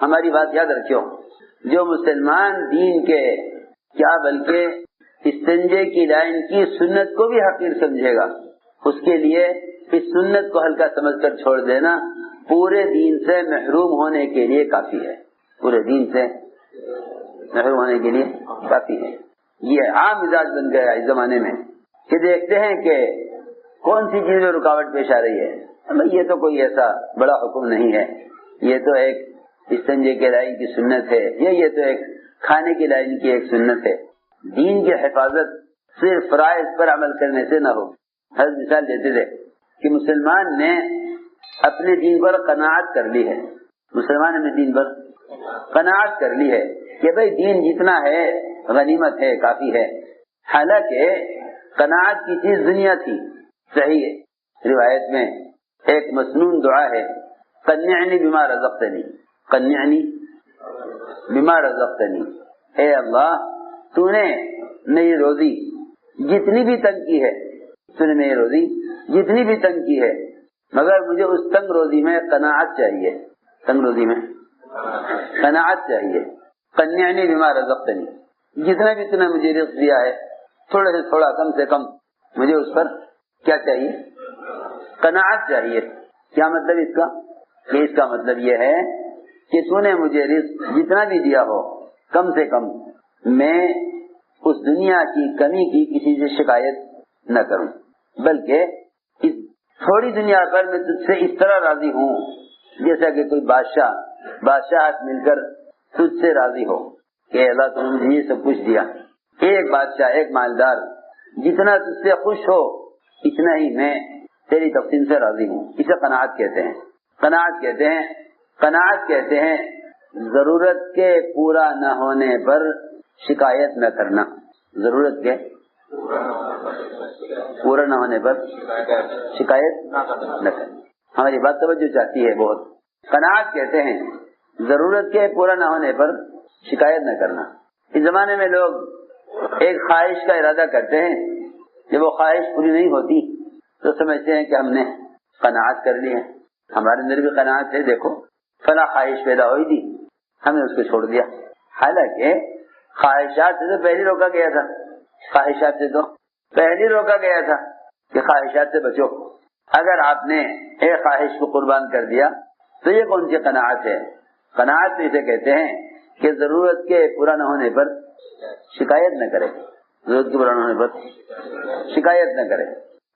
ہماری بات یاد رکھو، جو مسلمان دین کے کیا بلکہ استنجے کی لائن کی سنت کو بھی حقیر سمجھے گا، اس کے لیے اس سنت کو ہلکا سمجھ کر چھوڑ دینا پورے دین سے محروم ہونے کے لیے کافی ہے، پورے دین سے محروم ہونے کے لیے کافی ہے۔ یہ عام مزاج بن گیا اس زمانے میں کہ دیکھتے ہیں کہ کون سی چیز میں رکاوٹ پیش آ رہی ہے، یہ تو کوئی ایسا بڑا حکم نہیں ہے، یہ تو ایک استنجے کے لائن کی سنت ہے، یہ تو ایک کھانے کی لائن کی ایک سنت ہے۔ دین کی حفاظت صرف فرائض پر عمل کرنے سے نہ ہو۔ حضرت مثال دیتے تھے کہ مسلمان نے اپنے دین پر قناعت کر لی ہے، مسلمان اپنے دین پر قناعت کر لی ہے کہ بھئی دین جتنا ہے غنیمت ہے، کافی ہے، حالانکہ قناعت کی چیز دنیا تھی۔ صحیح ہے، روایت میں ایک مسنون دعا ہے، قنعنی بما رزقتنی، قنعنی بما رزقتنی، اے اللہ تو نے میری روزی جتنی بھی تنگ کی ہے، تو نے میری روزی جتنی بھی تنگ کی ہے، مگر مجھے اس تنگ روزی میں قناعت چاہیے، تنگ روزی میں قناعت چاہیے۔ قنعنی بما رزقتنی، جتنا بھی تو نے مجھے رزق دیا ہے تھوڑا سے تھوڑا، کم سے کم مجھے اس پر کیا چاہیے؟ قناعت چاہیے۔ کیا مطلب اس کا؟ کہ اس کا مطلب یہ ہے کہ تو نے مجھے رزق جتنا بھی دیا ہو، کم سے کم میں اس دنیا کی کمی کی کسی سے شکایت نہ کروں، بلکہ اس تھوڑی دنیا پر میں تجھ سے اس طرح راضی ہوں جیسا کہ کوئی بادشاہت مل کر تجھ سے راضی ہو کہ اللہ تم نے مجھے یہ سب کچھ دیا۔ ایک بادشاہ، ایک مالدار جتنا تجھ سے خوش ہو اتنا ہی میں تیری تقسیم سے راضی ہوں، اسے قناعت کہتے ہیں۔ قناعت کہتے ہیں ضرورت کے پورا نہ ہونے پر شکایت نہ کرنا، ضرورت کے پورا نہ ہونے پر شکایت نہ کرنا۔ ہماری بات توجہ چاہتی ہے بہت۔ قناعت کہتے ہیں ضرورت کے پورا نہ ہونے پر شکایت نہ کرنا۔ اس زمانے میں لوگ ایک خواہش کا ارادہ کرتے ہیں، جب وہ خواہش پوری نہیں ہوتی تو سمجھتے ہیں کہ ہم نے قناعت کر لی ہے، ہمارے اندر بھی قناعت ہے، دیکھو فلاں خواہش پیدا ہوئی تھی ہم نے اس کو چھوڑ دیا۔ حالانکہ خواہشات سے تو پہلے روکا گیا تھا، خواہشات سے تو پہلے روکا گیا تھا کہ خواہشات سے بچو۔ اگر آپ نے ایک خواہش کو قربان کر دیا تو یہ کون سی قناعت ہے؟ قناعت اسے کہتے ہیں کہ ضرورت کے پورا نہ ہونے پر شکایت نہ کرے، ضرورت کے پورا نہ ہونے پر شکایت نہ کرے،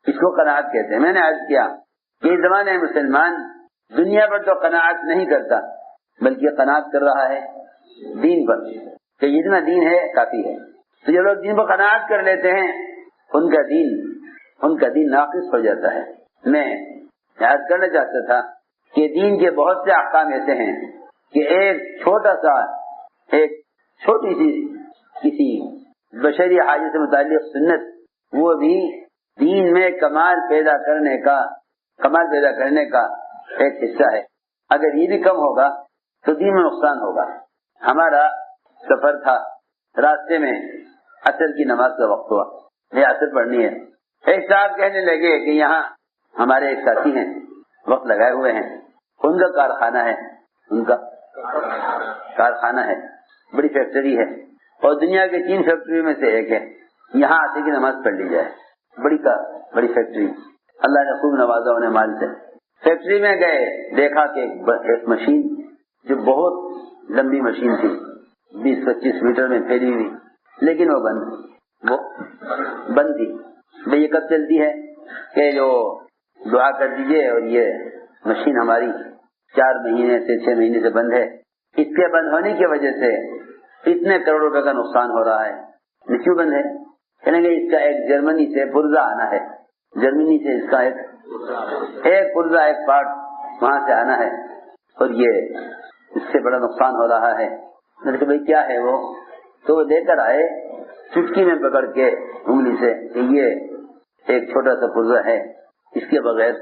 اس کو قناعت کہتے ہیں۔ میں نے عرض کیا کہ اس زمانے میں مسلمان دنیا پر تو قناعت نہیں کرتا بلکہ قناعت کر رہا ہے دین پر، کہ جتنا دین ہے کافی ہے۔ تو جو لوگ دین پر قناعت کر لیتے ہیں ان کا دین ناقص ہو جاتا ہے۔ میں یاد کرنا چاہتا تھا کہ دین کے بہت سے احکام ایسے ہیں کہ ایک چھوٹی سی کسی بشری حاجت سے متعلق سنت، وہ بھی دین میں کمال پیدا کرنے کا ایک حصہ ہے۔ اگر یہ بھی کم ہوگا تو دین میں نقصان ہوگا۔ ہمارا سفر تھا، راستے میں عصر کی نماز کا وقت ہوا، یہ عصر پڑھنی ہے۔ ایک صاحب کہنے لگے کہ یہاں ہمارے ایک ساتھی ہیں، وقت لگائے ہوئے ہیں، ان کا کارخانہ ہے، بڑی فیکٹری ہے، اور دنیا کے 3 فیکٹری میں سے ایک ہے، یہاں عصر کی نماز پڑھ لی جائے۔ بڑی فیکٹری، اللہ نے خوب نوازا انہیں مال سے۔ فیکٹری میں گئے، دیکھا کہ ایک مشین جو بہت لمبی مشین تھی، 20-25 میٹر میں پھیلی ہوئی، لیکن وہ بند تھی۔ بھئی یہ کب چلتی ہے کہ جو دعا کر دیجئے، اور یہ مشین ہماری 4 مہینے سے 6 مہینے سے بند ہے، اس کے بند ہونے کی وجہ سے اتنے کروڑ روپے کا نقصان ہو رہا ہے۔ کیوں بند ہے؟ کہیں گے اس کا ایک جرمنی سے پرزہ آنا ہے، جرمنی سے اس کا ایک پرزہ، ایک پارٹ وہاں سے آنا ہے، اور یہ اس سے بڑا نقصان ہو رہا ہے۔ میں نے کہا بھائی کیا ہے وہ؟ تو وہ لے کر آئے چٹکی میں پکڑ کے انگلی سے کہ یہ ایک چھوٹا سا پرزہ ہے، اس کے بغیر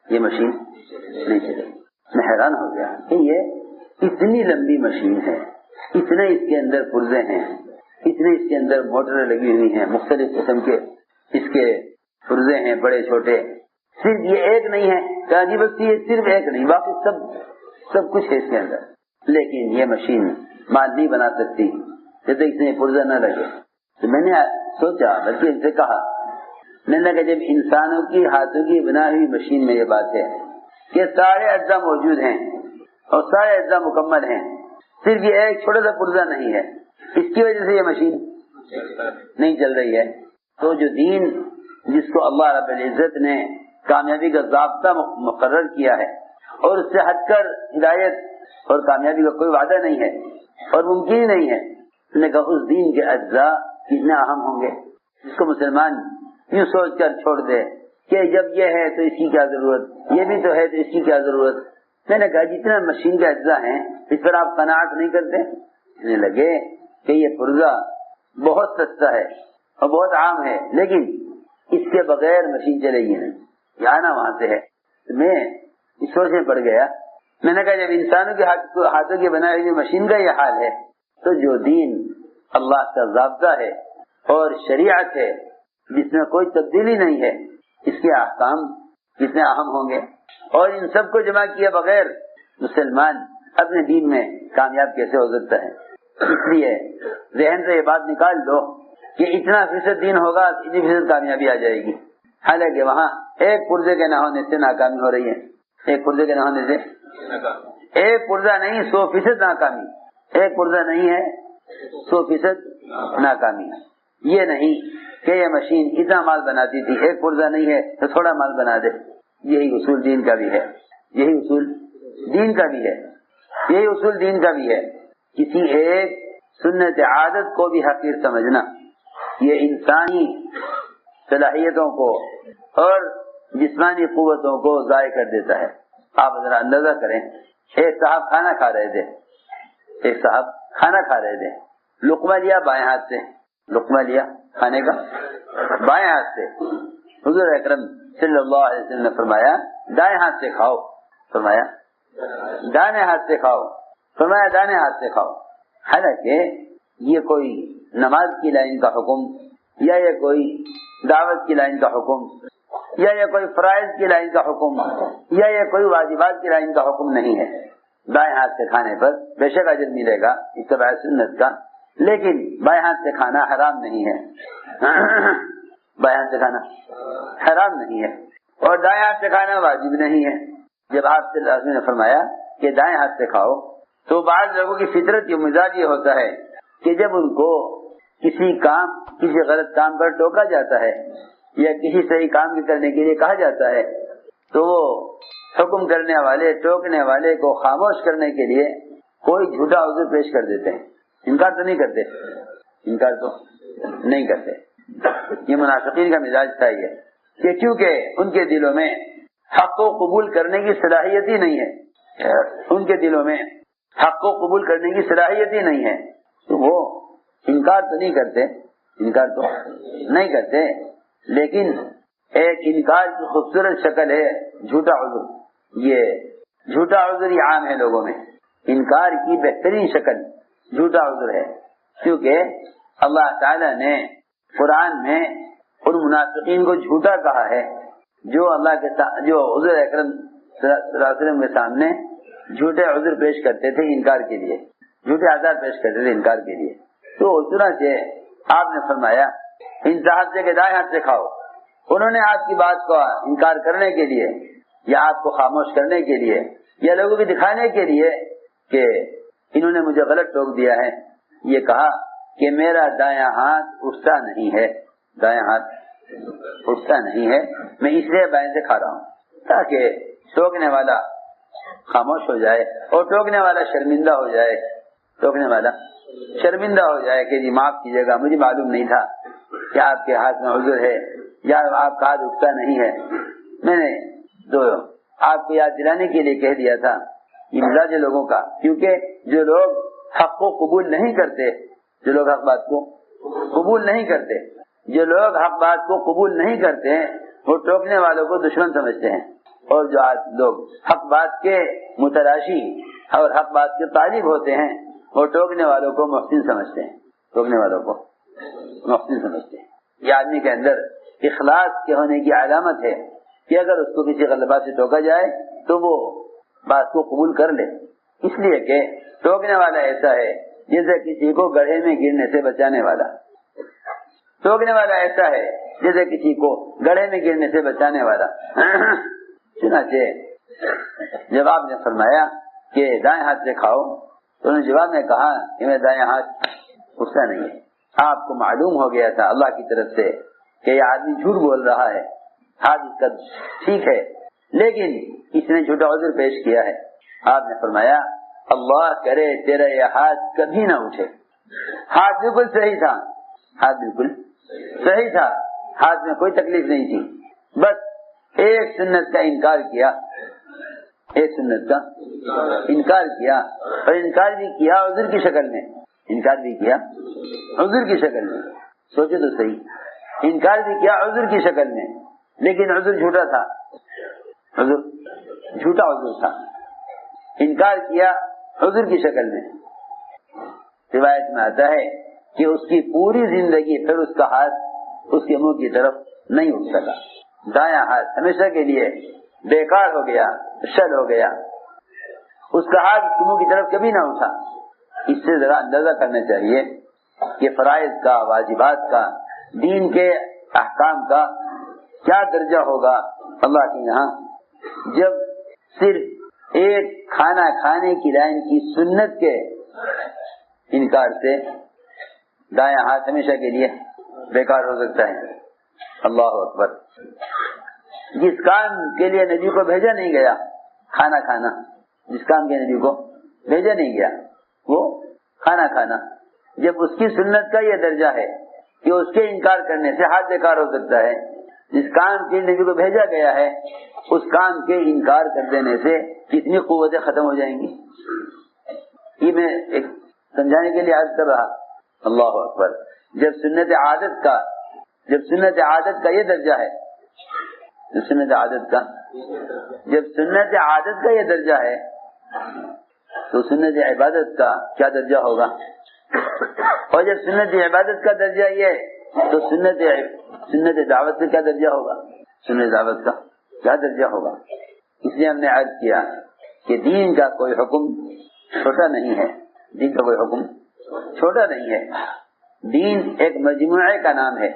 یہ مشین نہیں چلے۔ میں حیران ہو گیا کہ یہ اتنی لمبی مشین ہے، اتنے اس کے اندر پرزے ہیں، اتنے اس کے اندر موٹریں لگی ہوئی ہیں، مختلف قسم کے اس کے پرزے ہیں، بڑے چھوٹے، صرف یہ ایک نہیں ہے کہ جی بس یہ صرف ایک نہیں، باقی سب کچھ ہے اس کے اندر۔ لیکن یہ مشین مال نہیں بنا سکتی جب تک اس میں پرزہ نہ لگے. تو میں نے سوچا، بلکہ ان سے کہا، میں نے کہا جب انسانوں کی ہاتھوں کی بنا ہوئی مشین میں یہ بات ہے کہ سارے اجزاء موجود ہیں اور سارے اجزاء مکمل ہیں، صرف یہ ایک چھوٹا سا پرزہ نہیں ہے، اس کی وجہ سے یہ مشین نہیں چل رہی ہے. تو جو دین جس کو اللہ رب العزت نے کامیابی کا ضابطہ مقرر کیا ہے اور اس سے ہٹ کر ہدایت اور کامیابی کا کوئی وعدہ نہیں ہے اور ممکن ہی نہیں ہے، نے کہا اس دین کے اجزاء کتنے اہم ہوں گے جس کو مسلمان یوں سوچ کر چھوڑ دے کہ جب یہ ہے تو اس کی کیا ضرورت، یہ بھی تو ہے تو اس کی کیا ضرورت. میں نے کہا جتنے مشین کے اجزاء ہیں اس پر آپ قناعت نہیں کرتے. کہنے لگے کہ یہ پرزہ بہت سستا ہے اور بہت عام ہے، لیکن اس کے بغیر مشین چلے گی نہیں، یہ آنا وہاں سے ہے. میں اس سوچ میں پڑ گیا. میں نے کہا جب انسانوں کے ہاتھوں کی بنائی ہوئی مشین کا یہ حال ہے تو جو دین اللہ کا ضابطہ ہے اور شریعت ہے جس میں کوئی تبدیلی نہیں ہے، اس کے احکام کتنے اہم ہوں گے. اور ان سب کو جمع کیے بغیر مسلمان اپنے دین میں کامیاب کیسے ہو سکتا ہے. اس لیے ذہن سے یہ بات نکال دو کہ اتنا فیصد دین ہوگا اتنی فیصد کامیابی آ جائے گی. حالانکہ وہاں ایک پرزے کے نہ ہونے سے ناکامی ہو رہی ہے، ایک پرزے کے نہ ہونے سے، ایک پرزہ نہیں 100% ناکامی، ایک پرزہ نہیں ہے 100% ناکامی. یہ نہیں کہ یہ مشین اتنا مال بناتی تھی، ایک پرزہ نہیں ہے تو تھوڑا مال بنا دے. یہی اصول دین کا بھی ہے، یہی اصول دین کا بھی ہے، یہی اصول دین کا بھی ہے. کسی ایک سنت عادت کو بھی حقیر سمجھنا یہ انسانی صلاحیتوں کو اور جسمانی قوتوں کو ضائع کر دیتا ہے. آپ ذرا اندازہ کریں، ایک صاحب کھانا کھا رہے تھے، لقمہ لیا بائیں ہاتھ سے، لقمہ لیا کھانے کا بائیں ہاتھ سے. حضور اکرم صلی اللہ علیہ وسلم نے فرمایا دائیں ہاتھ سے کھاؤ، فرمایا دائیں ہاتھ سے کھاؤ، فرمایا دائیں ہاتھ سے کھاؤ. حالانکہ یہ کوئی نماز کی لائن کا حکم یا یہ کوئی دعوت کی لائن کا حکم یا یہ کوئی فرائض کی لائن کا حکم یا یہ کوئی واجبات کی لائن کا حکم نہیں ہے. دائیں ہاتھ سے کھانے پر بے شک اجر ملے گا اتباع سنت کا، لیکن بائیں ہاتھ سے کھانا حرام نہیں ہے. بائیں ہاتھ سے کھانا حرام نہیں ہے اور دائیں ہاتھ سے کھانا واجب نہیں ہے. جب آپ صلی اللہ علیہ وسلم نے فرمایا کہ دائیں ہاتھ سے کھاؤ تو بعض لوگوں کی فطرت یہ مزاج یہ ہوتا ہے کہ جب ان کو کسی غلط کام پر ٹوکا جاتا ہے یا کسی صحیح کام کرنے کے لیے کہا جاتا ہے تو وہ حکم کرنے والے ٹوکنے والے کو خاموش کرنے کے لیے کوئی جھوٹا عذر پیش کر دیتے ہیں. انکار تو نہیں کرتے. یہ منافقین کا مزاج تھا یہ کہ کیونکہ ان کے دلوں میں حق کو قبول کرنے کی صلاحیت ہی نہیں ہے، ان کے دلوں میں حق کو قبول کرنے کی صلاحیت ہی نہیں ہے، تو وہ انکار تو نہیں کرتے، لیکن ایک انکار کی خوبصورت شکل ہے جھوٹا عذر. یہ جھوٹا عذر ہی عام ہے لوگوں میں. انکار کی بہترین شکل جھوٹا عذر ہے، کیونکہ اللہ تعالی نے قرآن میں ان منافقین کو جھوٹا کہا ہے جو جو حضور اکرم صلی اللہ علیہ وسلم کے سامنے جھوٹے عذر پیش کرتے تھے انکار کے لیے، جھوٹے آزار پیش کرتے تھے انکار کے لیے. تو اس طرح سے آپ نے فرمایا ان صاحب سے کہ دائیں ہاتھ سے کھاؤ. انہوں نے آپ کی بات کو انکار کرنے کے لیے یا آپ کو خاموش کرنے کے لیے یا لوگوں کو دکھانے کے لیے کہ انہوں نے مجھے غلط ٹوک دیا ہے، یہ کہا کہ میرا دایاں ہاتھ اٹھتا نہیں ہے، میں اس لیے بائیں سے کھا رہا ہوں تاکہ ٹوکنے والا خاموش ہو جائے اور ٹوکنے والا شرمندہ ہو جائے کہ جی معاف کیجیے گا، مجھے معلوم نہیں تھا کہ آپ کے ہاتھ میں عذر ہے یا آپ کا ہاتھ اٹھتا نہیں ہے، میں نے تو آپ کو یاد دلانے کے لیے کہہ دیا تھا. یہ مزاج لوگوں کا، کیونکہ جو لوگ حق کو قبول نہیں کرتے، جو لوگ حق بات کو قبول نہیں کرتے وہ ٹوکنے والوں کو دشمن سمجھتے ہیں، اور جو لوگ حق بات کے متلاشی اور حق بات کے طالب ہوتے ہیں وہ ٹوکنے والوں کو محسن سمجھتے ہیں. یہ آدمی کے اندر اخلاص کے ہونے کی علامت ہے کہ اگر اس کو کسی غلط بات سے ٹوکا جائے تو وہ بات کو قبول کر لے، اس لیے کہ ٹوکنے والا ایسا ہے جیسے کسی کو گڑھے میں گرنے سے بچانے والا، ٹوکنے والا ایسا ہے جیسے کسی کو گڑھے میں گرنے سے بچانے والا۔ چنانچہ جب آپ نے فرمایا کہ دائیں ہاتھ سے کھاؤ تو انہوں نے جواب میں کہا کہ میں دائیں ہاتھ غصہ نہیں ہے۔ آپ کو معلوم ہو گیا تھا اللہ کی طرف سے کہ یہ آدمی جھوٹ بول رہا ہے، ہاتھ اس کا ٹھیک ہے لیکن اس نے جھوٹا عذر پیش کیا ہے۔ آپ نے فرمایا اللہ کرے تیرا یہ ہاتھ کبھی نہ اٹھے۔ ہاتھ بالکل صحیح تھا، ہاتھ بالکل صحیح تھا، ہاتھ میں کوئی تکلیف نہیں تھی، بس ایک سنت کا انکار کیا، ایک سنت کا انکار کیا، اور انکار بھی کیا عذر کی شکل میں، انکار بھی کیا عذر کی شکل میں۔ سوچے تو صحیح، انکار بھی کیا عذر کی شکل میں، لیکن عذر جھوٹا تھا، عذر جھوٹا عذر تھا، انکار کیا عذر کی شکل میں۔ روایت میں آتا ہے کہ اس کی پوری زندگی پھر اس کا ہاتھ اس کے منہ کی طرف نہیں اٹھ سکا، دایاں ہاتھ ہمیشہ کے لیے بیکار ہو گیا، شل ہو گیا، اس کا ہاتھ اس کے منہ کی طرف کبھی نہ اٹھا۔ اس سے ذرا اندازہ کرنا چاہیے کہ فرائض کا، واجبات کا، دین کے احکام کا کیا درجہ ہوگا اللہ کے یہاں، جب صرف ایک کھانا کھانے کی لائن کی سنت کے انکار سے دایاں ہاتھ ہمیشہ کے لیے بیکار ہو سکتا ہے۔ اللہ اکبر۔ جس کام کے لیے نبی کو بھیجا نہیں گیا، کھانا کھانا، جس کام کے نبی کو بھیجا نہیں گیا وہ کھانا کھانا، جب اس کی سنت کا یہ درجہ ہے کہ اس کے انکار کرنے سے ہاتھ بیکار ہو سکتا ہے، جس کام کے نبی کو بھیجا گیا ہے اس کام کے انکار کر دینے سے کتنی قوتیں ختم ہو جائیں گی۔ یہ میں ایک سمجھانے کے لیے عرض کر رہا۔ اللہ اکبر۔ جب سنت عادت کا یہ درجہ ہے، جب سنت عادت کا یہ درجہ ہے تو سنت عبادت کا کیا درجہ ہوگا؟ اور جب سنت عبادت کا درجہ یہ ہے تو سنت دعوت کا کیا درجہ ہوگا؟ سنت دعوت کا کیا درجہ ہوگا؟ اس لیے ہم نے عرض کیا کہ دین کا کوئی حکم چھوٹا نہیں ہے، دین کا کوئی حکم چھوٹا نہیں ہے۔ دین ایک مجموعے کا نام ہے،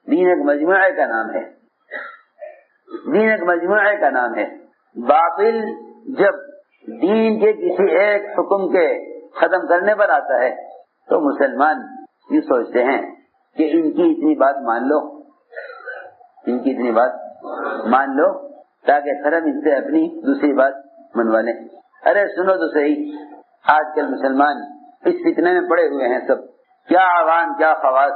دین ایک مجموعے کا نام ہے، دین ایک مجموعے کا نام ہے۔ باطل جب دین کے کسی ایک حکم کے ختم کرنے پر آتا ہے تو مسلمان یہ سوچتے ہیں کہ ان کی اتنی بات مان لو، ان کی اتنی بات مان لو تاکہ پھر ہم ان سے اپنی دوسری بات منوا لیں۔ ارے سنو تو صحیح، آج کل مسلمان اس فتنے میں پڑے ہوئے ہیں، سب کیا عوام، کیا خواص،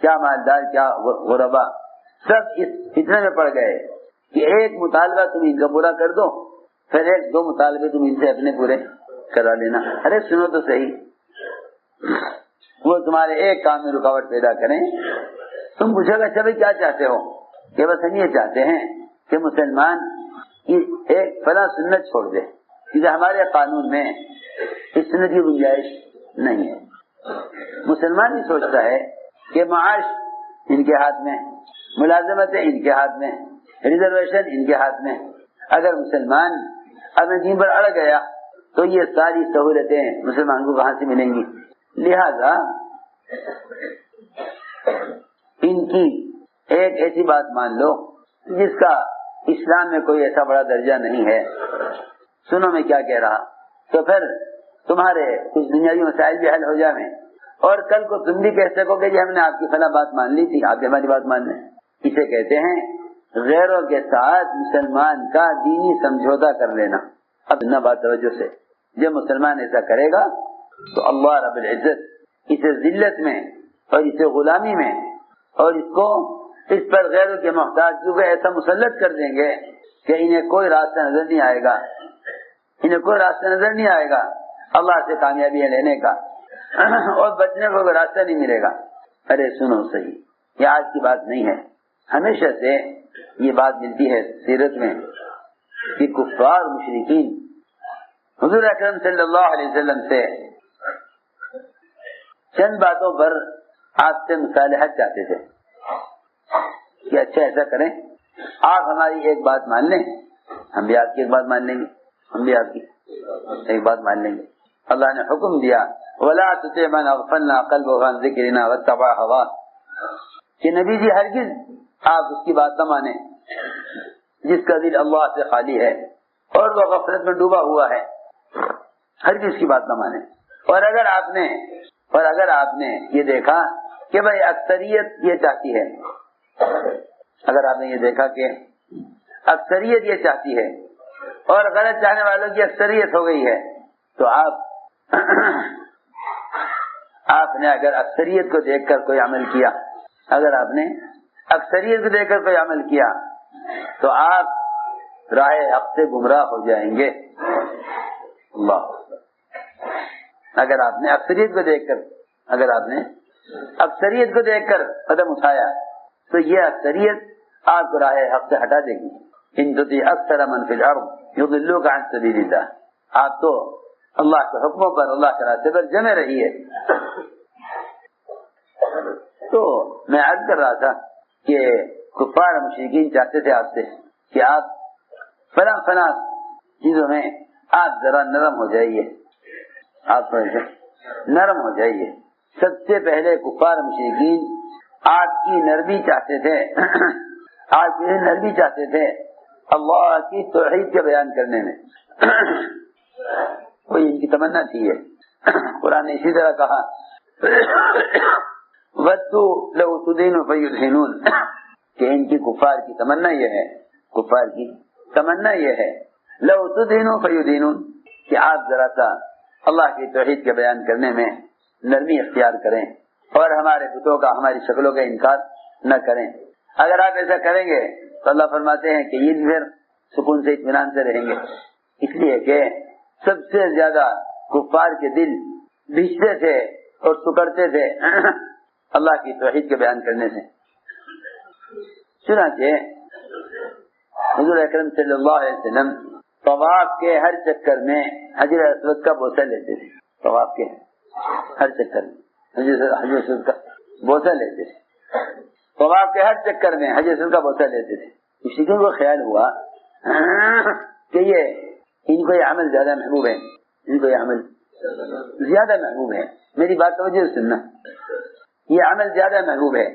کیا مالدار، کیا غربا، سب اس فتنے میں پڑ گئے کہ ایک مطالبہ تم ان کا پورا کر دو، پھر ایک دو مطالبے تم ان سے اپنے پورے کرا لینا۔ ارے سنو تو صحیح، وہ تمہارے ایک کام میں رکاوٹ پیدا کریں، تم پوچھو گا اچھا بھائی کیا چاہتے ہو؟ کہ بس ہم یہ چاہتے ہیں کہ مسلمان ایک فلاں سنت چھوڑ دے، کیونکہ ہمارے قانون میں اس سنت کی گنجائش نہیں ہے۔ مسلمان ہی سوچتا ہے کہ معاش ان کے ہاتھ میں، ملازمتیں ان کے ہاتھ میں، ریزرویشن ان کے ہاتھ میں۔ اگر مسلمان اپنے دین پر اڑ گیا تو یہ ساری سہولتیں مسلمان کو کہاں سے ملیں گی؟ لہذا ان کی ایک ایسی بات مان لو جس کا اسلام میں کوئی ایسا بڑا درجہ نہیں ہے۔ سنو میں کیا کہہ رہا، تو پھر تمہارے کچھ دنیاوی مسائل بھی حل ہو جائیں اور کل کو تم بھی کہہ سکو کہ ہم نے آپ کی فلاں بات مان لی تھی، آپ ہماری بات مان لیں۔ اسے کہتے ہیں غیروں کے ساتھ مسلمان کا دینی سمجھوتا کر لینا۔ اب نہ بات توجہ سے، جب مسلمان ایسا کرے گا تو اللہ رب العزت اسے ذلت میں اور اسے غلامی میں اور اس پر غیروں کے محتاج کیونکہ ایسا مسلط کر دیں گے کہ انہیں کوئی راستہ نظر نہیں آئے گا، انہیں کوئی راستہ نظر نہیں آئے گا اللہ سے کامیابی لینے کا، اور بچنے کو کوئی راستہ نہیں ملے گا۔ ارے سنو صحیح، یہ آج کی بات نہیں ہے، ہمیشہ سے یہ بات ملتی ہے سیرت میں کہ کفار مشرکین حضور اکرم صلی اللہ علیہ وسلم سے چند باتوں پر آپ سے مصالحت چاہتے تھے کہ اچھا ایسا کریں، آپ ہماری ایک بات مان لیں، ہم بھی آپ کی ایک بات مان لیں گے، ہم بھی آپ کی ایک بات مان لیں گے۔ اللہ نے حکم دیا وَلَا تُطِعْ مَنْ أَغْفَلْنَا قَلْبَهُ عَنْ ذِكْرِنَا وَاتَّبَعَ هَوَاهُ کہ نبی جی ہرگز آپ اس کی بات نہ مانیں جس کا دل اللہ سے خالی ہے اور وہ غفلت میں ڈوبا ہوا ہے، ہرگز اس کی بات نہ مانیں۔ اور اگر آپ نے یہ دیکھا کہ بھائی اکثریت یہ چاہتی ہے، اگر آپ نے یہ دیکھا کہ اکثریت یہ چاہتی ہے اور غلط چاہنے والوں کی اکثریت ہو گئی ہے، تو آپ نے اگر اکثریت کو دیکھ کر کوئی عمل کیا، اگر آپ نے اکثریت کو دیکھ کر کوئی عمل کیا تو آپ راہ حق سے گمراہ ہو جائیں گے۔ اللہ، اگر آپ نے اکثریت کو دیکھ کر قدم اٹھایا تو یہ اکثریت آپ کو راہ حق سے ہٹا دے گی۔ ان تطیع اکثر من فی الارض یضلوک عن سبیل اللہ، آپ تو اللہ کے حکموں پر، اللہ کے راستے پر جمے رہیے۔ تو میں عرض کر رہا تھا کہ کفار مشرکین چاہتے تھے آپ سے کہ آپ فلاں چیزوں میں آپ ذرا نرم ہو جائیے، آپ نرم ہو جائیے۔ سب سے پہلے کفار مشرکین آپ کی نرمی چاہتے تھے، آپ کی نرمی چاہتے تھے اللہ کی توحید کے بیان کرنے میں، وہی ان کی تمنا تھی۔ قرآن نے اسی طرح کہا وَدُّوا لَوْ تُدْهِنُ فَيُدْهِنُونَ کہ ان کی کفار کی تمنا یہ ہے لَوْ تُدْهِنُ فَيُدْهِنُونَ کہ آپ ذرا سا اللہ کی توحید کے بیان کرنے میں نرمی اختیار کریں اور ہمارے بتوں کا، ہماری شکلوں کا انکار نہ کریں۔ اگر آپ ایسا کریں گے تو اللہ فرماتے ہیں کہ یہ پھر سکون سے اطمینان سے رہیں گے، اس لیے کہ سب سے زیادہ کفار کے دل بھیجتے تھے اور سکڑتے تھے اللہ کی توحید کے بیان کرنے سے۔ چنانچہ حضور اکرم صلی اللہ علیہ وسلم طواف کے ہر چکر میں حجر اسود کا بوسہ لیتے تھے، طواف کے ہر چکر میں حجر اسود کا بوسہ لیتے تھے، طواف کے ہر چکر میں حجر اسود کا بوسہ لیتے تھے۔ مشرکین کو خیال ہوا کہ ان کو یہ عمل زیادہ محبوب ہے، ان کو یہ عمل زیادہ محبوب ہے، میری بات توجہ سے سننا، یہ عمل زیادہ محبوب ہے،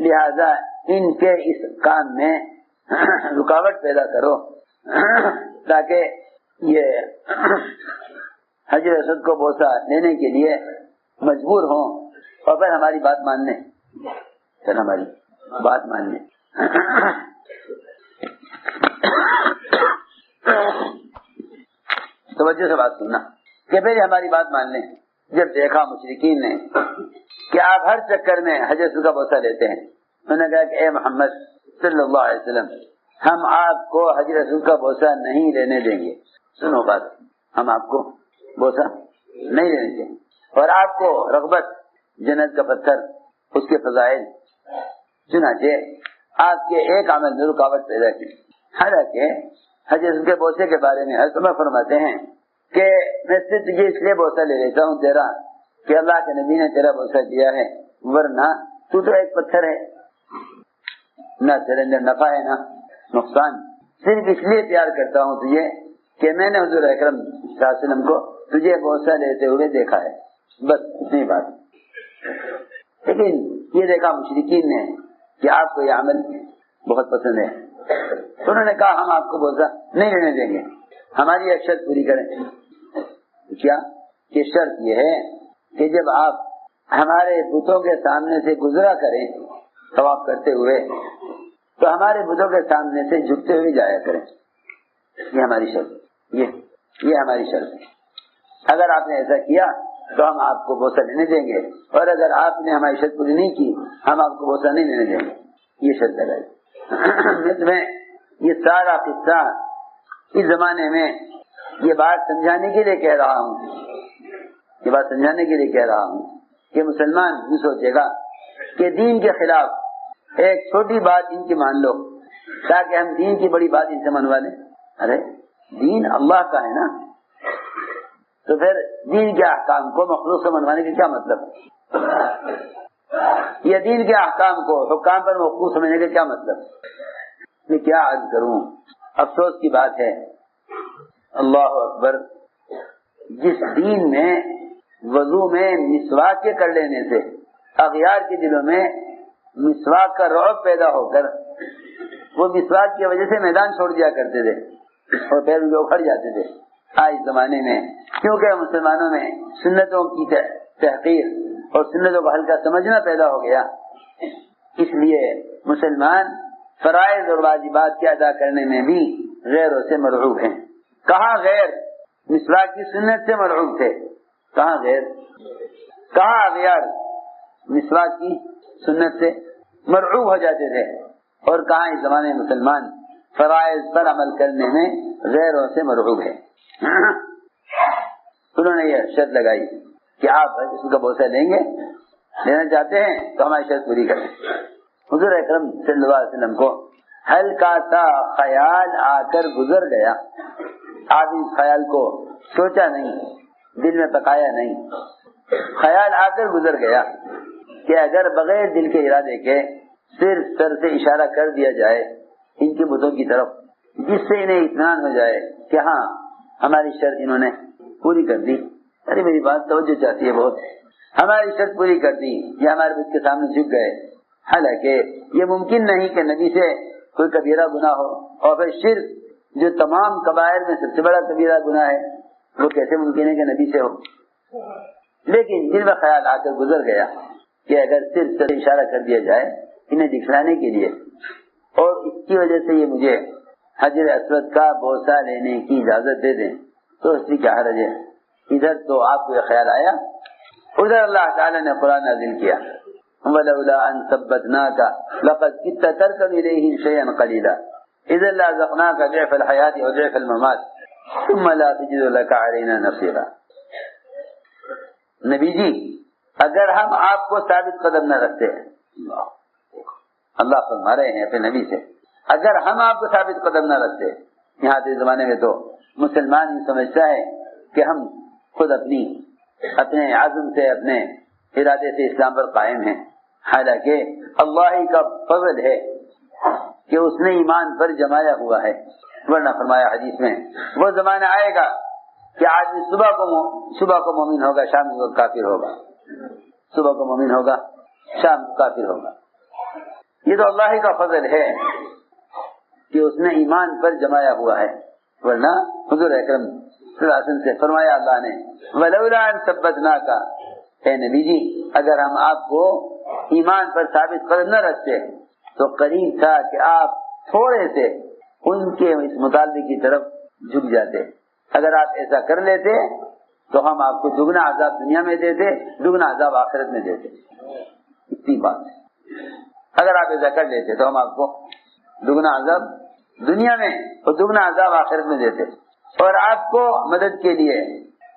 لہذا ان کے اس کام میں رکاوٹ پیدا کرو تاکہ یہ حجر اسود کو بوسہ لینے کے لیے مجبور ہوں اور پھر ہماری بات مان لیں، توجہ سے بات سننا کہ پھر ہماری بات مان لیں۔ جب دیکھا مشرکین نے کہ آپ ہر چکر میں حجر اسود کا بوسہ لیتے ہیں، انہوں نے کہا کہ اے محمد صلی اللہ علیہ وسلم، ہم آپ کو حجر اسود کا بوسہ نہیں لینے دیں گے۔ سنو بات، ہم آپ کو بوسہ نہیں لینے دیں گے، اور آپ کو رغبت جنت کا پتھر، اس کے فضائل، چنانچہ آپ کے ایک عمل میں رکاوٹ پیدا کی۔ حالانکہ حجر اسود کے بوسے کے بارے میں حضرت عمر فرماتے ہیں کہ میں صرف تجھے اس لیے بوسہ لے لیتا ہوں تیرا کہ اللہ کے نبی نے تیرا بوسہ دیا ہے، ورنہ تو ایک پتھر ہے، نہ تیرے اندر نفع ہے نہ نقصان، صرف اس لیے پیار کرتا ہوں تجھے کہ میں نے حضور اکرم صلی اللہ علیہ وسلم کو تجھے بوسہ لیتے ہوئے دیکھا ہے، بس اتنی بات۔ لیکن یہ دیکھا مشرکین نے کہ آپ کو یہ عمل بہت پسند ہے، تو انہوں نے کہا ہم آپ کو بوسہ نہیں لینے دیں گے، ہماری ایک شرط پوری کریں۔ کیا کہ شرط یہ ہے کہ جب آپ ہمارے بتوں کے سامنے سے گزرا کریں طواف کرتے ہوئے تو ہمارے بتوں کے سامنے سے جھکتے ہوئے جایا کریں، یہ ہماری شرط، یہ ہماری شرط ہے۔ اگر آپ نے ایسا کیا تو ہم آپ کو بوسہ لینے دیں گے، اور اگر آپ نے ہماری شرط پوری نہیں کی ہم آپ کو بوسہ نہیں لینے دیں گے، یہ شرط لگائی۔ میں تمہیں یہ سارا قصہ اس زمانے میں یہ بات سمجھانے کے لیے کہہ رہا ہوں، کہ مسلمان یہ سوچے گا کہ دین کے خلاف ایک چھوٹی بات ان کی مان لو تاکہ ہم دین کی بڑی بات ان سے منوا لیں۔ ارے دین اللہ کا ہے نا، تو پھر دین کے احکام کو مخلوق سے منوانے کا کیا مطلب؟ یہ دین کے احکام کو حکام پر موقوف سمجھنے کا کیا مطلب؟ میں کیا عرض کروں، افسوس کی بات ہے، اللہ اکبر، جس دین میں وضو میں مسواک کے کر لینے سے اغیار کے دلوں میں مسواک کا رعب پیدا ہو کر وہ مسواک کی وجہ سے میدان چھوڑ دیا کرتے تھے اور پیر ان کے اکھڑ جاتے تھے. آج زمانے میں کیونکہ مسلمانوں میں سنتوں کی تحقیر اور سنتوں کو ہلکا سمجھنا پیدا ہو گیا، اس لیے مسلمان فرائض اور واجبات کے ادا کرنے میں بھی غیروں سے مرعوب ہیں. کہاں غیر مسواک کی سنت سے مرعوب تھے، کہاں غیر، کہاں اغیار مسواک کی سنت سے مرعوب ہو جاتے تھے، اور کہاں اس زمانے میں مسلمان فرائض پر عمل کرنے میں غیروں سے مرعوب ہے. انہوں نے یہ شرط لگائی کہ آپ اس کا بوسہ لیں گے، لینا چاہتے ہیں تو ہماری شرط پوری کریں. حضور اکرم صلی اللہ علیہ وسلم کو ہلکا سا خیال آ کر گزر گیا. آپ اس خیال کو سوچا نہیں، دل میں پکایا نہیں، خیال آ کر گزر گیا کہ اگر بغیر دل کے ارادے کے صرف سر سے اشارہ کر دیا جائے ان کے بتوں کی طرف، جس سے انہیں اطمینان ہو جائے کہ ہاں ہماری شرط انہوں نے پوری کر دی. ارے میری بات توجہ چاہتی ہے بہت، ہماری شرط پوری کر دی، یہ ہمارے بت کے سامنے جھک گئے. حالانکہ یہ ممکن نہیں کہ نبی سے کوئی کبیرہ گناہ ہو، اور پھر شرک جو تمام کبائر میں سب سے بڑا کبیرہ گناہ ہے وہ کیسے ممکن ہے کہ نبی سے ہو. لیکن دل میں خیال آ کر گزر گیا کہ اگر صرف سے اشارہ کر دیا جائے انہیں دکھلانے کے لیے، اور اس کی وجہ سے یہ مجھے حجر اسود کا بوسہ لینے کی اجازت دے دیں تو اس سے کیا حرج ہے. ادھر تو آپ کو یہ خیال آیا، ادھر اللہ تعالی نے قرآن نازل کیا وَلَوْلَا أَن ثَبَّتْنَاكَ لَقَدْ كِدتَّ تَرْكَنُ إِلَيْهِمْ شَيْئًا قَلِيلًا إِذًا لَأَذَقْنَاكَ ضِعْفَ الْحَيَاةِ وَضِعْفَ الْمَمَاتِ ثُمَّ لَا تَجِدُ لَكَ عَلَيْنَا نَصِيرًا. نبی جی اگر ہم آپ کو ثابت قدم نہ رکھتے، اللہ فرما رہے ہیں اپنے نبی سے، اگر ہم آپ کو ثابت قدم نہ رکھتے. یہاں کے زمانے میں تو مسلمان یہ سمجھتا ہے کہ ہم خود اپنے عزم سے اپنے ارادے سے اسلام پر قائم ہیں، حالانکہ اللہ ہی کا فضل ہے کہ اس نے ایمان پر جمایا ہوا ہے. ورنہ فرمایا حدیث میں وہ زمانہ آئے گا کہ آدمی صبح کو مومن ہوگا، شام کو کافر ہوگا، صبح کو مومن ہوگا، شام کو کافر ہوگا. یہ تو اللہ ہی کا فضل ہے کہ اس نے ایمان پر جمایا ہوا ہے. ورنہ حضور اکرم صلی اللہ علیہ وسلم سے فرمایا اللہ نے وَلَوْلَا أَن ثَبَّتْنَاكَ، اے نبی جی اگر ہم آپ کو ایمان پر ثابت قدم نہ رکھتے تو قریب تھا کہ آپ تھوڑے سے ان کے اس مطالبے کی طرف جھک جاتے. اگر آپ ایسا کر لیتے تو ہم آپ کو دگنا عذاب دنیا میں دیتے، دگنا عذاب آخرت میں دیتے. اتنی بات ہے، اگر آپ ایسا کر لیتے تو ہم آپ کو دگنا عذاب دنیا میں اور دگنا عذاب آخرت میں دیتے، اور آپ کو مدد کے لیے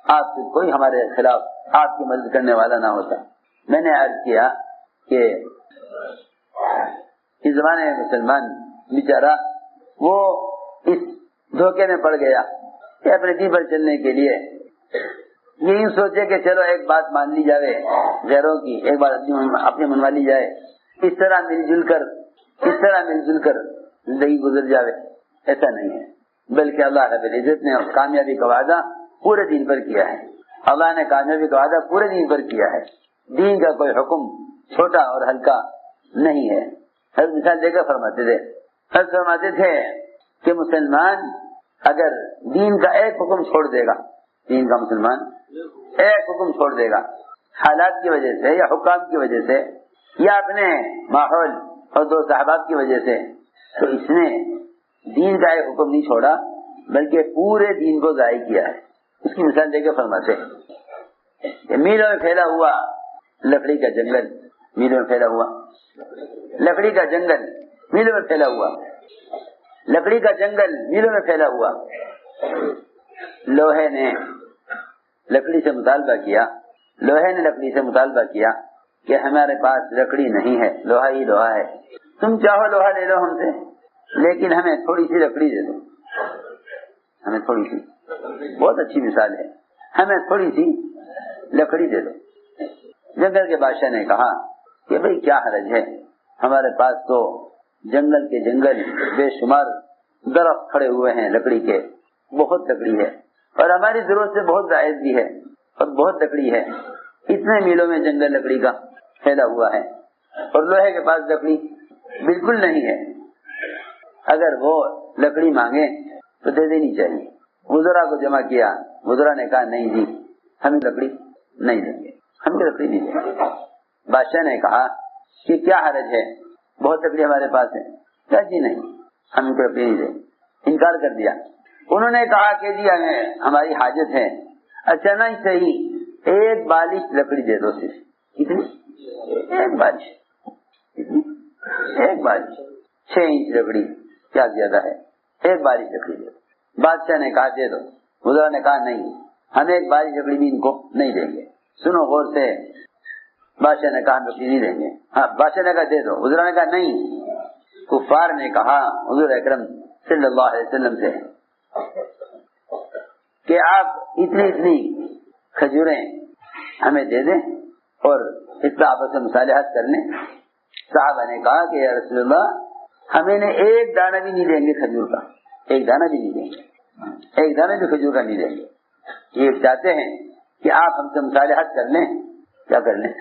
آپ سے کوئی ہمارے خلاف آپ کی مدد کرنے والا نہ ہوتا. میں نے عرض کیا کہ اس زمانے میں مسلمان بیچارہ وہ اس دھوکے میں پڑ گیا کہ اپنے دین پر چلنے کے لیے یہی سوچے کہ چلو ایک بات مان لی جائے غیروں کی، ایک بات اپنی منوا لی جائے، اس طرح مل جل کر زندگی گزر جاوے. ایسا نہیں ہے، بلکہ اللہ رب العزت نے کامیابی کا وعدہ پورے دین پر کیا ہے. اللہ نے کامیابی کا وعدہ پورے دین پر کیا ہے. دین کا کوئی حکم چھوٹا اور ہلکا نہیں ہے. ہر مثال دے کر فرماتے تھے کہ مسلمان اگر دین کا ایک حکم چھوڑ دے گا، دین کا مسلمان ایک حکم چھوڑ دے گا حالات کی وجہ سے یا حکام کی وجہ سے یا اپنے ماحول اور دوست احباب کی وجہ سے، تو اس نے دین کا ایک حکم نہیں چھوڑا بلکہ پورے دین کو ضائع کیا ہے. اس کی مثال دے کے فرماتے ہیں میلوں میں پھیلا ہوا لکڑی کا جنگل، میلوں میں پھیلا ہوا لکڑی کا جنگل، میلوں میں پھیلا ہوا لکڑی کا جنگل، میلوں میں پھیلا ہوا. لوہے نے لکڑی سے مطالبہ کیا کہ ہمارے پاس لکڑی نہیں ہے، لوہا ہی لوہا ہے، تم چاہو لوہا لے لو ہم سے، لیکن ہمیں تھوڑی سی لکڑی دے دو. ہمیں تھوڑی سی، بہت اچھی مثال ہے، ہمیں تھوڑی سی لکڑی دے دو. جنگل کے بادشاہ نے کہا کہ بھئی کیا حرج ہے، ہمارے پاس تو جنگل کے جنگل بے شمار درخت کھڑے ہوئے ہیں لکڑی کے، بہت لکڑی ہے، اور ہماری ضرورت سے بہت زائد بھی ہے اور بہت لکڑی ہے. اتنے میلوں میں جنگل لکڑی کا پھیلا ہوا ہے اور لوہے کے پاس لکڑی بالکل نہیں ہے. اگر وہ لکڑی مانگے تو دے دینی چاہیے. وزراء کو جمع کیا, وزراء نے کہا نہیں جی ہمیں لکڑی نہیں دیں گے, ہم لکڑی نہیں دیں گے. بادشاہ نے کہا کہ کیا حرج ہے, بہت لکڑی ہمارے پاس ہے. کیا جی نہیں ہم لکڑی نہیں دیں. انکار کر دیا. انہوں نے کہا کہ جی ہمیں ہماری حاجت ہے. اچھا نہیں صحیح, ایک بالش لکڑی دے دو صرف. کتنی؟ ایک بالش. ایک بالش 6 انچ لکڑی, کیا زیادہ ہے, ایک بالش لکڑی دے دو. بادشاہ نے کہا دے دو. وزراء نے کہا نہیں ہم ایک بالش لکڑی بھی ان کو نہیں دیں گے. سنو غور سے. بادشاہ نے کہا ہم لکڑی نہیں دیں گے. ہاں بادشاہ نے کہا دے دو. وزراء نے کہا نہیں. کفار نے کہا حضور اکرم صلی اللہ علیہ وسلم سے کہ آپ اتنی کھجوریں ہمیں دے دیں اور اس پر آپس میں مصالحت کر لیں. صحابہ نے کہا کہ یا رسول اللہ ہمیں نے ایک دانہ بھی نہیں دیں گے کھجور کا, ایک دانہ بھی نہیں دیں گے, ایک دانہ بھی کھجور کا نہیں دیں گے. یہ چاہتے ہیں کہ آپ ہم سے مصالحت کر لیں. کیا کر لیں؟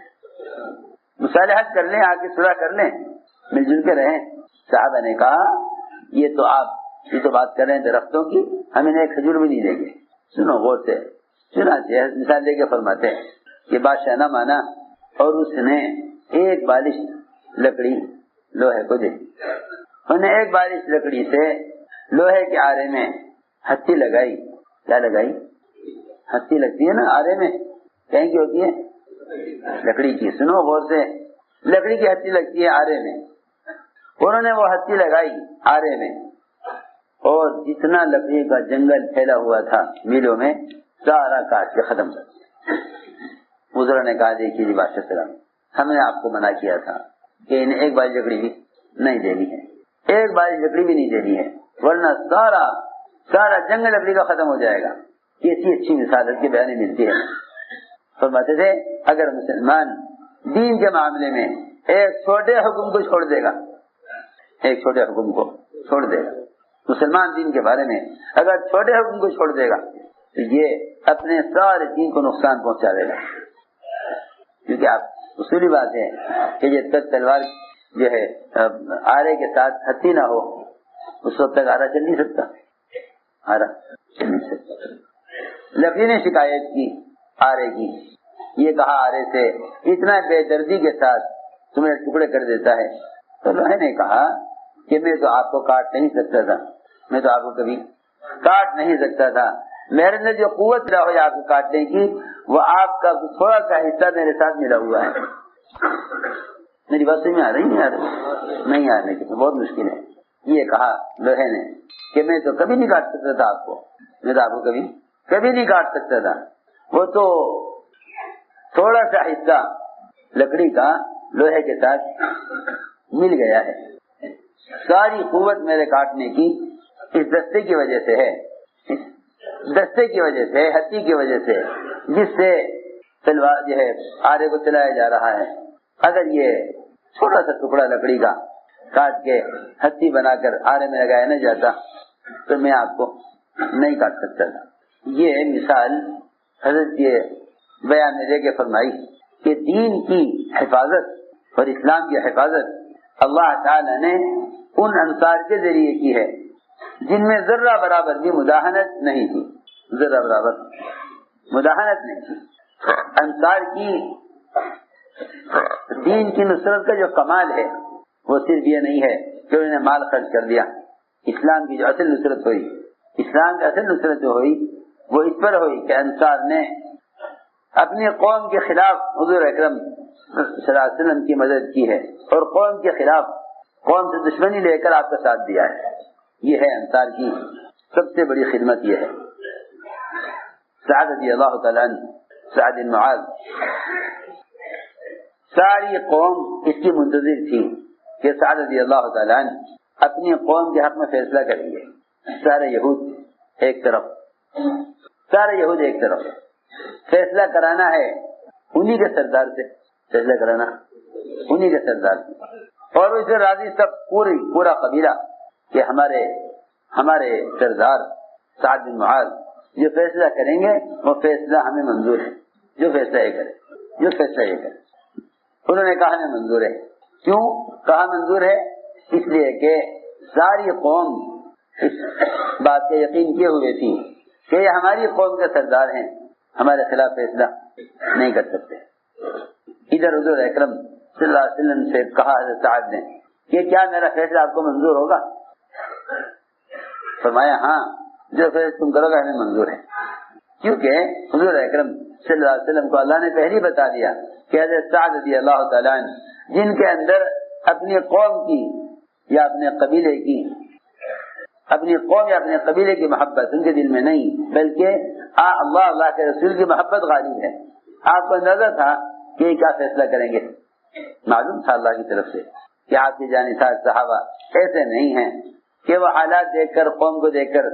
مصالحت کر لیں, آگے صلح کر لیں, مل جل کے رہیں. صحابہ نے کہا یہ تو بات کر رہے ہیں درختوں کی, ہم انہیں کھجور بھی نہیں دیں گے. سنو غور سے. چنانچہ مثال دے کے فرماتے ہیں کہ بادشاہ نہ مانا اور اس نے ایک بالش لکڑی لوہے کو دے. انہوں نے ایک بالش لکڑی سے لوہے کے آرے میں ہتھی لگائی. کیا لگائی؟ ہتھی لگتی ہے نا آرے میں, کہیں کی ہوتی ہے لکڑی کی. سنو غور سے. لکڑی کی ہتھی لگتی ہے آرے میں. انہوں نے وہ ہتھی لگائی آرے میں اور جتنا لکڑی کا جنگل پھیلا ہوا تھا میلوں میں سارا کاٹ کے ختم کر دیا. وزراء نے کہا دیکھیے جی بادشاہ سلام, ہم نے آپ کو منع کیا تھا کہ انہیں ایک بالش لکڑی بھی نہیں دینی ہے, ایک بالش لکڑی بھی نہیں دینی ہے, ورنہ سارا جنگل لکڑی کا ختم ہو جائے گا. کیسی اچھی مثال کی بیانی ملتی ہے. فرماتے تھے اگر مسلمان دین کے معاملے میں ایک چھوٹے حکم کو چھوڑ دے گا, ایک چھوٹے حکم کو چھوڑ دے گا, مسلمان دین کے بارے میں اگر چھوٹے حکم کو چھوڑ دے گا تو یہ اپنے سارے دین کو نقصان پہنچا دے گا. کیونکہ آپ اصولی بات ہے کہ جب تک تلوار جو ہے آرے کے ساتھ ہتھی نہ ہو اس وقت تک آرا چل نہیں سکتا, آرا چل نہیں سکتا. لکڑی نے شکایت کی آرے کی, یہ کہا آرے سے اتنا بے دردی کے ساتھ تمہیں ٹکڑے کر دیتا ہے. تو لوہے نے کہا کہ میں تو آپ کو کاٹ نہیں سکتا تھا, میں تو آپ کو کبھی کاٹ نہیں سکتا تھا. میرے نے جو قوت رہا ہے آپ کو کاٹنے کی وہ آپ کا تھوڑا سا حصہ میرے ساتھ ملا ہوا ہے. میری بات سمجھ میں آ رہی نہیں آ رہی بہت مشکل ہے. یہ کہا لوہے نے کہ میں تو کبھی نہیں کاٹ سکتا تھا آپ کو, میں تو آپ کو کبھی نہیں کاٹ سکتا تھا. وہ تو تھوڑا سا حصہ لکڑی کا لوہے کے ساتھ مل گیا ہے. ساری قوت میرے کاٹنے کی اس دستے کی وجہ سے ہے, دستے کی وجہ سے, ہتھی کی وجہ سے, جس سے تلوار جو ہے آرے کو چلایا جا رہا ہے. اگر یہ چھوٹا سا ٹکڑا لکڑی کا کاٹ کے ہتھی بنا کر آرے میں لگایا نہ جاتا تو میں آپ کو نہیں کاٹ سکتا تھا. یہ مثال حضرت یہ بیان میں دے کے فرمائی کہ دین کی حفاظت اور اسلام کی حفاظت اللہ تعالی نے ان انصار کے ذریعے کی ہے جن میں ذرہ برابر بھی مداحنت نہیں تھی, ذرہ برابر مداحنت نہیں تھی. انصار کی دین کی نصرت کا جو کمال ہے وہ صرف یہ نہیں ہے کہ انہوں نے مال خرچ کر دیا. اسلام کی جو اصل نصرت ہوئی, اسلام کی اصل نصرت جو ہوئی وہ اس پر ہوئی کہ انصار نے اپنی قوم کے خلاف حضور اکرم صلی اللہ علیہ وسلم کی مدد کی ہے اور قوم کے خلاف قوم سے دشمنی لے کر آپ کا ساتھ دیا ہے. یہ ہے انصار کی سب سے بڑی خدمت. یہ ہے سعد رضی اللہ تعالیٰ عنہ, سعد بن معاذ, ساری قوم اس کی منتظر تھی کہ سعد رضی اللہ تعالیٰ عنہ اپنی قوم کے حق میں فیصلہ کریں گے. سارے یہود ایک طرف, سارے یہود ایک طرف, فیصلہ کرانا ہے انہی کے سردار سے, فیصلہ کرانا انہی کے سردار سے. اور اسے راضی سب پورا قبیلہ کہ ہمارے سردار سعد بن معاذ جو فیصلہ کریں گے وہ فیصلہ ہمیں منظور ہے، جو فیصلہ یہ کرے، جو فیصلہ یہ کرے۔ انہوں نے کہا ہمیں منظور ہے۔ کیوں کہا منظور ہے؟ اس لیے کہ ساری قوم اس بات کا یقین کیے ہوئے تھی کہ یہ ہماری قوم کے سردار ہیں، ہمارے خلاف فیصلہ نہیں کر سکتے۔ ادھر حضور اکرم صلی اللہ علیہ وسلم سے کہا حضرت سعد نے کہ کیا میرا فیصلہ آپ کو منظور ہوگا؟ فرمایا ہاں، جو فیصلہ تم کرو گا ہمیں منظور ہے، کیونکہ حضور اکرم صلی اللہ علیہ وسلم کو اللہ نے پہلے بتا دیا کہ حضرت سعد رضی اللہ تعالیٰ عنہ جن کے اندر اپنی قوم کی یا اپنے قبیلے کی، اپنی قوم یا اپنے قبیلے کی محبت ان کے دل میں نہیں، بلکہ اللہ کے رسول کی محبت غالب ہے۔ آپ کو اندازہ تھا کہ یہ کیا فیصلہ کریں گے، معلوم تھا اللہ کی طرف سے کہ آپ کے جانثار صحابہ ایسے نہیں ہیں کہ وہ حالات دیکھ کر، قوم کو دیکھ کر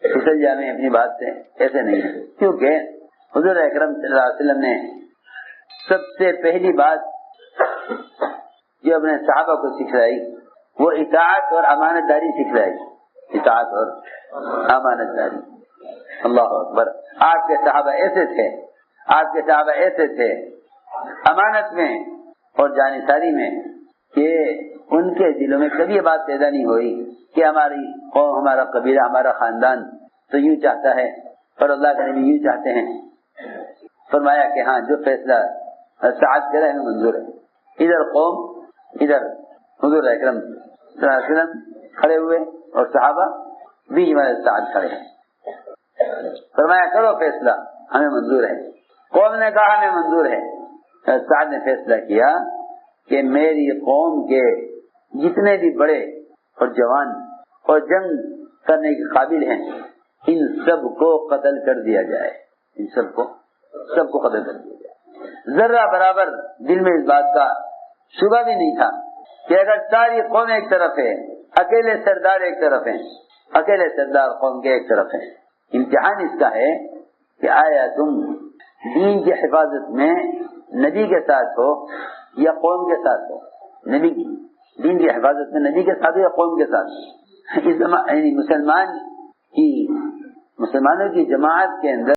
پھسل جائیں اپنی بات سے، ایسے نہیں ہے۔ کیونکہ حضور اکرم صلی اللہ علیہ وسلم نے سب سے پہلی بات جو اپنے صحابہ کو سکھلائی وہ اطاعت اور امانت داری سکھلائی، اطاعت اور امانت داری۔ اللہ اکبر! آپ کے صحابہ ایسے تھے، آپ کے صحابہ ایسے تھے امانت میں اور جانثاری میں کہ ان کے دلوں میں کبھی یہ بات پیدا نہیں ہوئی کہ ہماری قوم، ہمارا قبیلہ، ہمارا خاندان تو یوں چاہتا ہے اور اللہ کے نبی یوں چاہتے ہیں۔ فرمایا کہ ہاں جو فیصلہ سعد کرے ہمیں منظور ہے۔ ادھر قوم، ادھر حضور اکرم صلی اللہ علیہ وسلم کھڑے ہوئے اور صحابہ بیچ میں سعد کھڑے ہیں۔ فرمایا کرو فیصلہ ہمیں منظور ہے۔ قوم نے کہا ہمیں منظور ہے۔ سعد نے فیصلہ کیا کہ میری قوم کے جتنے بھی بڑے اور جوان اور جنگ کرنے کے قابل ہیں ان سب کو قتل کر دیا جائے، ان سب کو قتل کر دیا جائے۔ ذرہ برابر دل میں اس بات کا شبہ بھی نہیں تھا کہ اگر ساری قوم ایک طرف ہے، اکیلے سردار ایک طرف ہیں، اکیلے سردار قوم کے ایک طرف ہیں، امتحان اس کا ہے کہ آیا تم دین کی حفاظت میں نبی کے ساتھ ہو یا قوم کے ساتھ ہو، نبی کی دین کی حفاظت میں نبی کے ساتھ ہو یا قوم کے ساتھ۔ اس مسلمانوں کی جماعت کے اندر